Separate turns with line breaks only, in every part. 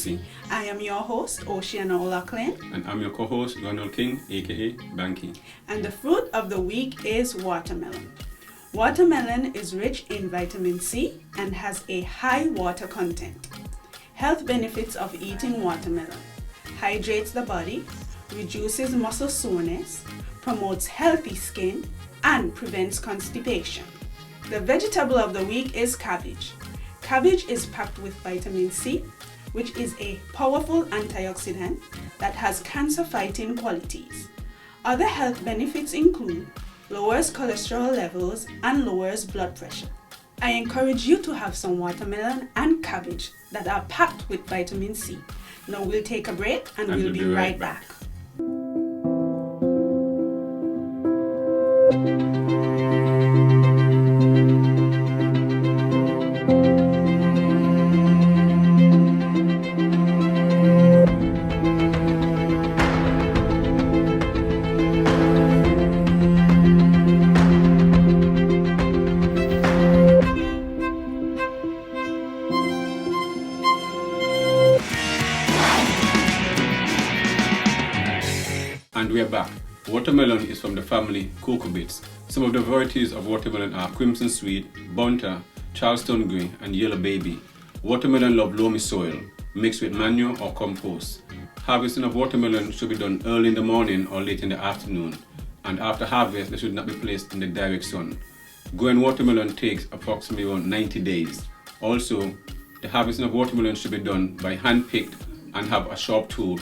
Farmacy.
I am your host, Oceana Olaclin.
And I'm your co-host, Ronald King, aka Banky.
And the fruit of the week is watermelon. Watermelon is rich in vitamin C and has a high water content. Health benefits of eating watermelon: hydrates the body, reduces muscle soreness, promotes healthy skin, and prevents constipation. The vegetable of the week is cabbage. Cabbage is packed with vitamin C, which is a powerful antioxidant that has cancer-fighting qualities. Other health benefits include lowers cholesterol levels and lowers blood pressure. I encourage you to have some watermelon and cabbage that are packed with vitamin C. Now we'll take a break and we'll be right back.
And we are back. Watermelon is from the family cucurbits. Some of the varieties of watermelon are Crimson Sweet, Bunter, Charleston Grey, and Yellow Baby. Watermelon love loamy soil, mixed with manure or compost. Harvesting of watermelon should be done early in the morning or late in the afternoon. And after harvest, they should not be placed in the direct sun. Growing watermelon takes approximately around 90 days. Also, the harvesting of watermelon should be done by hand-picked and have a sharp tool.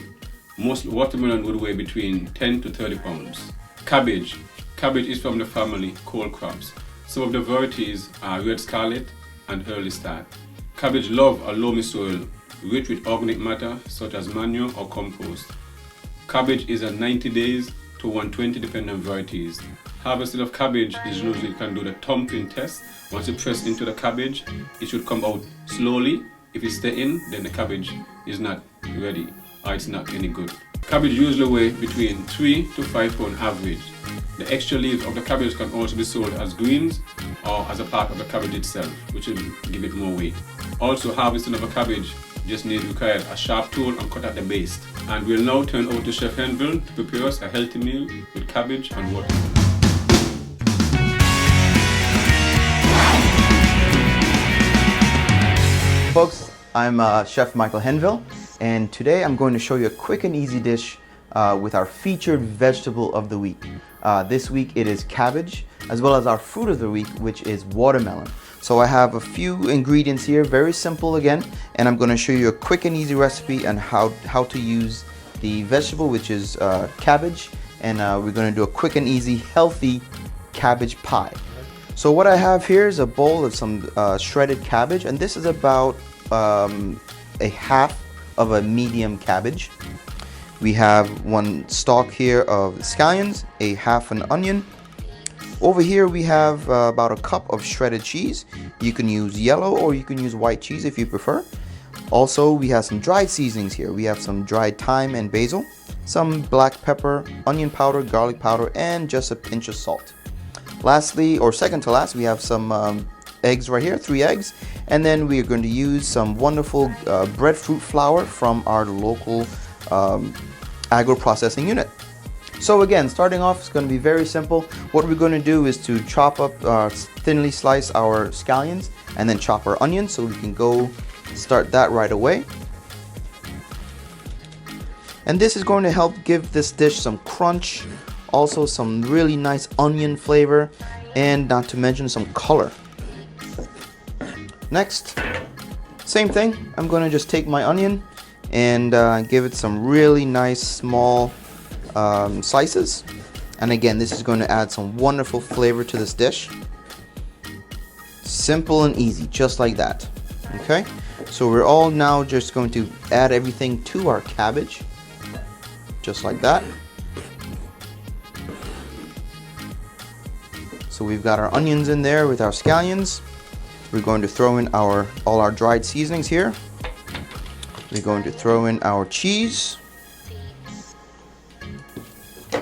Most watermelon would weigh between 10 to 30 pounds. Cabbage. Cabbage is from the family cole crops. Some of the varieties are Red Scarlet and Early Start. Cabbage love a loamy soil rich with organic matter such as manure or compost. Cabbage is at 90 days to 120 depending on varieties. Harvesting of cabbage is usually you can do the thumping test. Once you press into the cabbage, it should come out slowly. If it stay in, then the cabbage is not ready or it's not any good. Cabbage usually weigh between 3 to 5 pound average. The extra leaves of the cabbage can also be sold as greens or as a part of the cabbage itself, which will give it more weight. Also, harvesting of a cabbage just require a sharp tool and cut at the base. And we'll now turn over to Chef Henville to prepare us a healthy meal with cabbage and watermelon.
Folks, I'm Chef Michael Henville, and today I'm going to show you a quick and easy dish with our featured vegetable of the week. This week it is cabbage, as well as our fruit of the week, which is watermelon. So I have a few ingredients here, very simple again, and I'm going to show you a quick and easy recipe on how to use the vegetable, which is cabbage, and we're going to do a quick and easy healthy cabbage pie. So what I have here is a bowl of some shredded cabbage, and this is about a half of a medium cabbage. We have one stalk here of scallions, a half an onion. Over here we have about a cup of shredded cheese. You can use yellow or you can use white cheese if you prefer. Also, we have some dried seasonings here. We have some dried thyme and basil, some black pepper, onion powder, garlic powder, and just a pinch of salt. Lastly, or second to last, we have some eggs right here, 3 eggs, and then we are going to use some wonderful breadfruit flour from our local agro-processing unit. So again, starting off, it's going to be very simple. What we're going to do is to chop up, thinly slice our scallions, and then chop our onions, so we can go start that right away. And this is going to help give this dish some crunch, also some really nice onion flavor, and not to mention some color. Next, same thing, I'm going to just take my onion and give it some really nice small slices. And again, this is going to add some wonderful flavor to this dish. Simple and easy, just like that. Okay, so we're all now just going to add everything to our cabbage, just like that. So we've got our onions in there with our scallions. We're going to throw in all our dried seasonings here. We're going to throw in our cheese.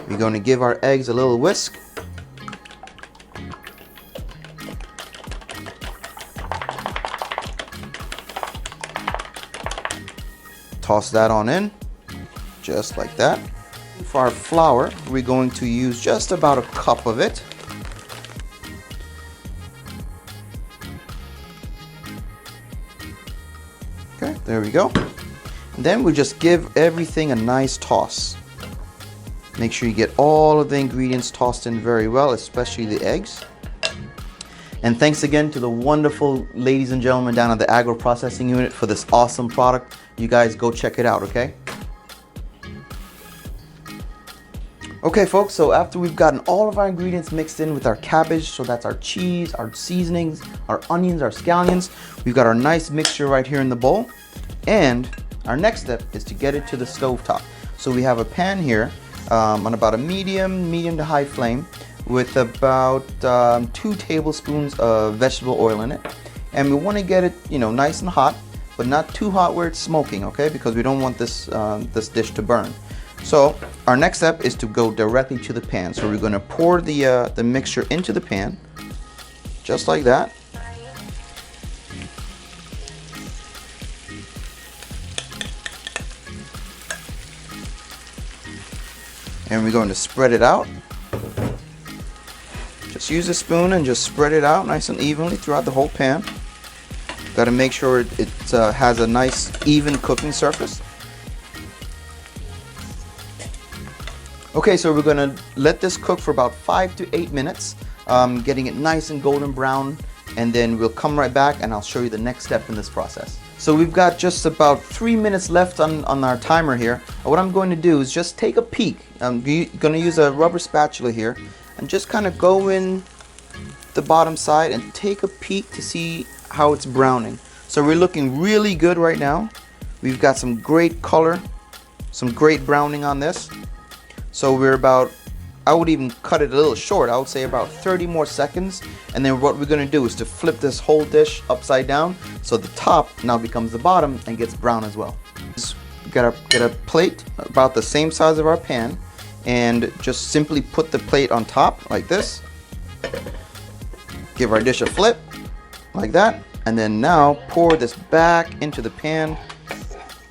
We're going to give our eggs a little whisk. toss that on in, just like that. For our flour, we're going to use just about a cup of it. Okay, there we go. And then we just give everything a nice toss. Make sure you get all of the ingredients tossed in very well, especially the eggs. And thanks again to the wonderful ladies and gentlemen down at the Agro Processing Unit for this awesome product. You guys go check it out, okay? Okay folks, so after we've gotten all of our ingredients mixed in with our cabbage, so that's our cheese, our seasonings, our onions, our scallions, we've got our nice mixture right here in the bowl. And our next step is to get it to the stove top. So we have a pan here on about a medium to high flame with about 2 tablespoons of vegetable oil in it. And we want to get it, you know, nice and hot, but not too hot where it's smoking, okay? Because we don't want this, this dish to burn. So our next step is to go directly to the pan. So we're going to pour the mixture into the pan, just like that. And we're going to spread it out. Just use a spoon and just spread it out nice and evenly throughout the whole pan. Got to make sure it has a nice even cooking surface. Okay, so we're going to let this cook for about 5 to 8 minutes, getting it nice and golden brown, and then we'll come right back and I'll show you the next step in this process. So we've got just about 3 minutes left on our timer here. What I'm going to do is just take a peek. I'm going to use a rubber spatula here and just kind of go in the bottom side and take a peek to see how it's browning. So we're looking really good right now. We've got some great color, some great browning on this. So we're about, I would even cut it a little short. I would say about 30 more seconds. And then what we're going to do is to flip this whole dish upside down so the top now becomes the bottom and gets brown as well. Just get a plate about the same size of our pan and just simply put the plate on top like this. Give our dish a flip like that. And then now pour this back into the pan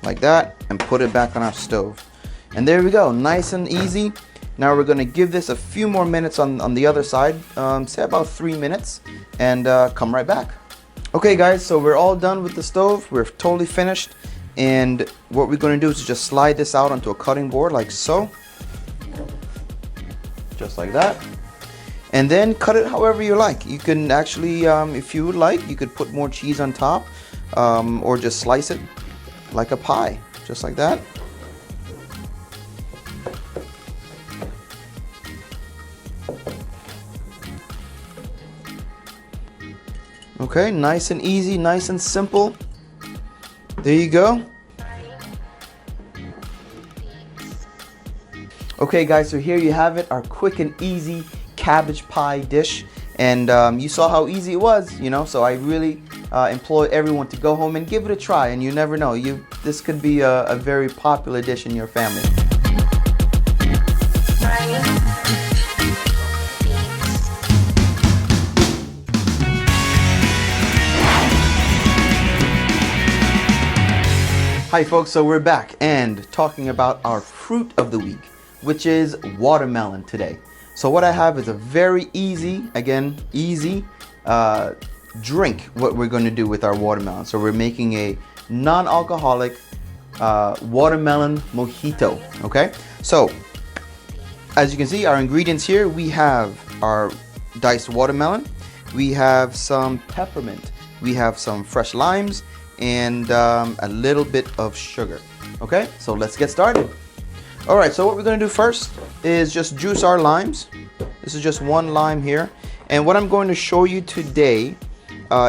like that and put it back on our stove. And there we go, nice and easy. Now we're going to give this a few more minutes on the other side, say about 3 minutes, and come right back. Okay guys, so we're all done with the stove. We're totally finished. And what we're going to do is just slide this out onto a cutting board like so. Just like that. And then cut it however you like. You can actually, if you would like, you could put more cheese on top, or just slice it like a pie, just like that. Okay, nice and easy, nice and simple. There you go. Okay guys, so here you have it, our quick and easy cabbage pie dish. And you saw how easy it was, you know, so I really implore everyone to go home and give it a try. And you never know, this could be a very popular dish in your family. Hi folks, so we're back and talking about our fruit of the week, which is watermelon today. So what I have is a very easy, again, easy drink what we're going to do with our watermelon. So we're making a non-alcoholic watermelon mojito, okay? So as you can see, our ingredients here, we have our diced watermelon, we have some peppermint, we have some fresh limes, and a little bit of sugar. Okay, so let's get started. All right, so what we're gonna do first is just juice our limes. This is just 1 lime here. And what I'm going to show you today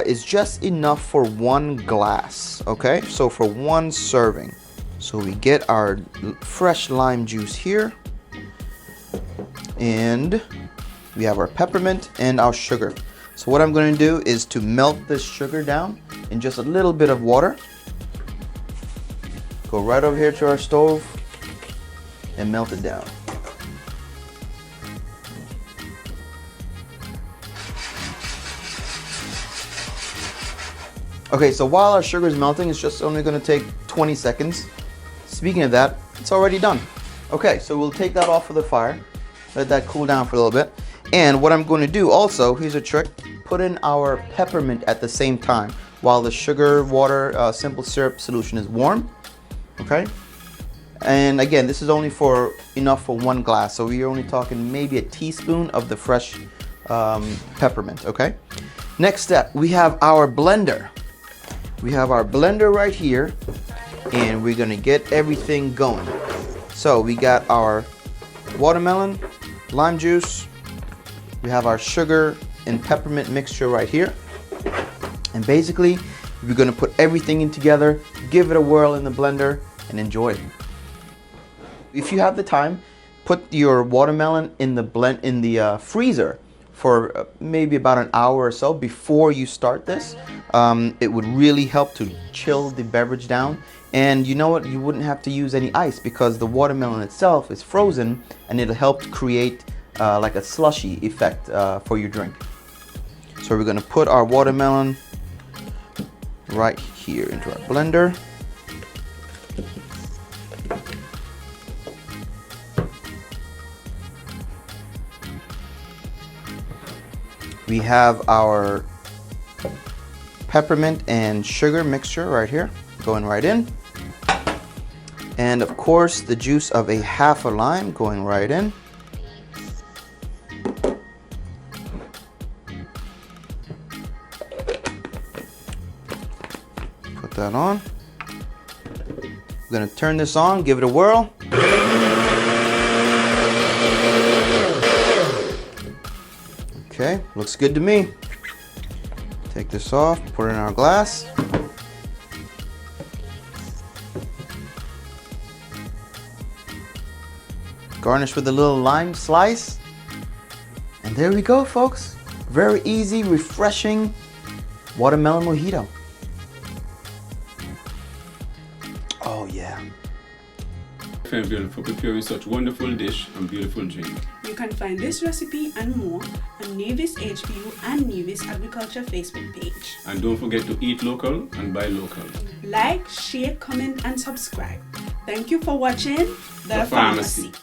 is just enough for 1 glass, okay? So for 1 serving. So we get our fresh lime juice here. And we have our peppermint and our sugar. So what I'm going to do is to melt this sugar down in just a little bit of water. Go right over here to our stove and melt it down. Okay, so while our sugar is melting, it's just only going to take 20 seconds. speaking of that, it's already done. Okay, so we'll take that off of the fire, let that cool down for a little bit. And what I'm going to do also, here's a trick, put in our peppermint at the same time while the sugar, water, simple syrup solution is warm. Okay, and again, this is only enough for 1 glass, so we're only talking maybe a teaspoon of the fresh peppermint. Okay, next step, we have our blender. We have our blender right here, and we're gonna get everything going. So we got our watermelon, lime juice, we have our sugar and peppermint mixture right here, and basically we're gonna put everything in together, give it a whirl in the blender, and enjoy. If you have the time, put your watermelon in the freezer for maybe about an hour or so before you start this. It would really help to chill the beverage down. And you know what? You wouldn't have to use any ice because the watermelon itself is frozen, and it'll help to create like a slushy effect for your drink. So we're gonna put our watermelon right here into our blender. We have our peppermint and sugar mixture right here, going right in. And of course, the juice of a half a lime going right in. Put that on. We're gonna turn this on, give it a whirl. Okay, looks good to me. Take this off, put it in our glass. Garnish with a little lime slice. And there we go, folks. Very easy, refreshing watermelon mojito. Oh yeah.
Farmville for preparing such wonderful dish and beautiful drink.
You can find this recipe and more on Nevis HPU and Nevis Agriculture Facebook page.
And don't forget to eat local and buy local.
Like, share, comment, and subscribe. Thank you for watching The
Farmacy.